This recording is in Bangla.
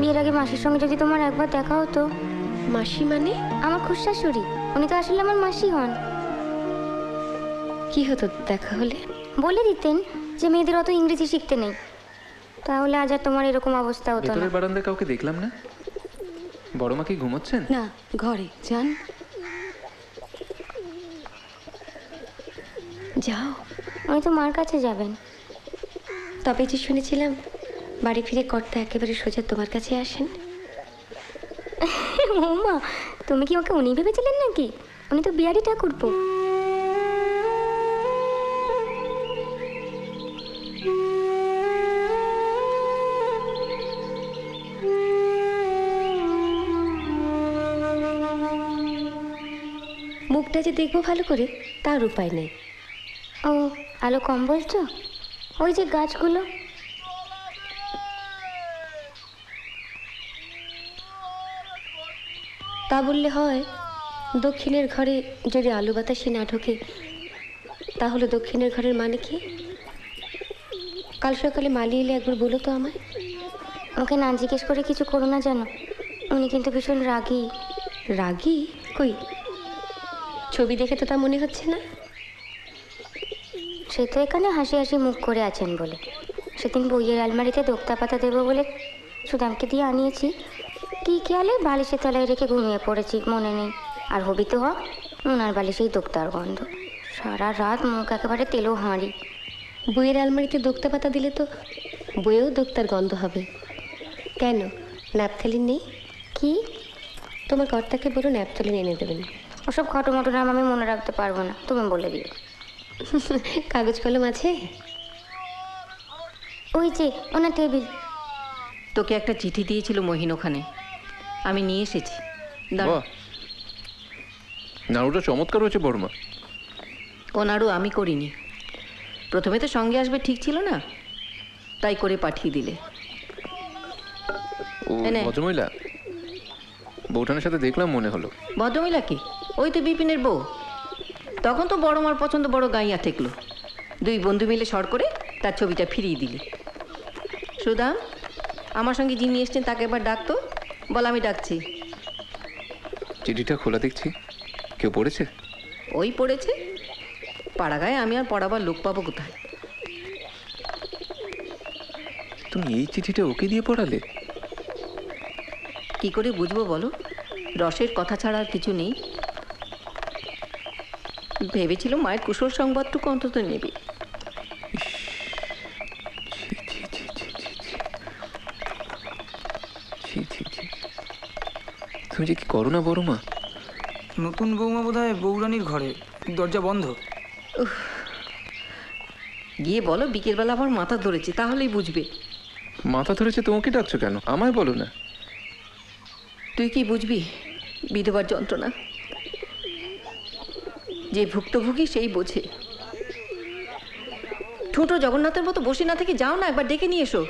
বিয়ের আগে মাসির সঙ্গে যদি তোমার একবার দেখা হতো। মাসি মানে? আমার খুড়শাশুড়ি, উনি তো আসলে আমার মাসি হন। কি হতো দেখা হলে? বলে দিতেন যে মেয়েদের অত ইংরেজি শিখতে নেই, তাহলে আজ আর তোমার এরকম অবস্থা হতো না। ভেতরের বারান্দায় কাউকে দেখলাম না। বড় মা কি ঘুমোচ্ছেন? না, ঘরে যান। যাও। উনি তো মার কাছে যাবেন। তবে যে শুনেছিলাম বাড়ি ফিরে কর্তা একেবারে সোজা তোমার কাছে আসেন। মা, তুমি কি ওকে উনি ভেবেছিলেন নাকি? উনি তো বিহারি ঠাকুরপো। মুখটা যে দেখবো ভালো করে তার উপায় নেই। ও, আলো কম বলছো? ওই যে গাছগুলো। তা বললে হয়? দক্ষিণের ঘরে যদি আলো বাতাসে না ঢোকে তাহলে দক্ষিণের ঘরের মানে কি? কাল সকালে মালি এলে একবার বলো তো আমায়। ওকে না জিজ্ঞেস করে কিছু করো না, জানো উনি কিন্তু ভীষণ রাগী। রাগী? কই, ছবি দেখে তো তা মনে হচ্ছে না। সে তো এখানে হাসি হাসি মুখ করে আছেন বলে। সেদিন বইয়ের আলমারিতে দোক্তা পাতা দেবো বলে সুদামকে দিয়ে আনিয়েছি, কি খেয়ালে বালিশের তলায় রেখে ঘুমিয়ে পড়েছি, মনে নেই। আর হবি তো হক, ওনার বালিশেই দোক্তার গন্ধ। সারা রাত মুখ একেবারে তেলো হাঁড়ি। বইয়ের আলমারিতে দোক্তা পাতা দিলে তো বইয়েও দোক্তার গন্ধ হবে। কেন, ন্যাপথলিন নেই? কি? তোমার কর্তাকে বলো ন্যাপথলিন এনে দেবেন। ওসব খটোমটো নাম আমি মনে রাখতে পারবো না, তুমি বলে দিও। কাগজ কলম আছে? ওই যে ওনার টেবিল। তোকে একটা চিঠি দিয়েছিল মহিন, ওখানে আমি নিয়ে এসেছি। দাঁড়া। নাড়ুটা চমৎকার হয়েছে বড়মা। ও নাড়ু আমি করিনি। প্রথমে তো সঙ্গে আসবে ঠিক ছিল না, তাই করে পাঠিয়ে দিলে। ও ভদ্রমহিলা, বউঠানের সাথে দেখলাম মনে হলো। ভদ্রমহিলা কি? ওই তো বিপিনের বউ। তখন তো বড় মার পছন্দ বড় গাইয়া ঠেকলো, দুই বন্ধু মিলে সর করে তার ছবিটা ফিরিয়ে দিলি। সুদাম, আমার সঙ্গে যিনি এসছেন তাকে একবার ডাকতো, বল আমি ডাকছি। চিঠিটা খোলা দেখছি, কেউ পড়েছে? ওই পড়েছে, পাড়া গায়ে আমি আর পড়াবার লোক পাবো কোথায়? তুমি এই চিঠিটা ওকে দিয়ে পড়ালে? কি করে বুঝবো বলো? রসের কথা ছাড়া আর কিছু নেই। ভেবেছিল মায়ের কুশল সংবাদটুকু অন্তত নেবে। তুমি যে কি করো না বড় মা। নতুন বৌমা বোধহয় বৌরানির ঘরে, দরজা বন্ধ। গিয়ে বলো বিকেলবেলা আমার মাথা ধরেছে, তাহলেই বুঝবে। মাথা ধরেছে তোমাকে ডাকছো কেন? আমায় বলো না। তুই কি বুঝবি বিধবার যন্ত্রণা? যে ভুক্তভোগী সেই বোঝে। ঠুঁটো জগন্নাথের মতো বসে না থেকে যাও না, একবার ডেকে নিয়ে এসো।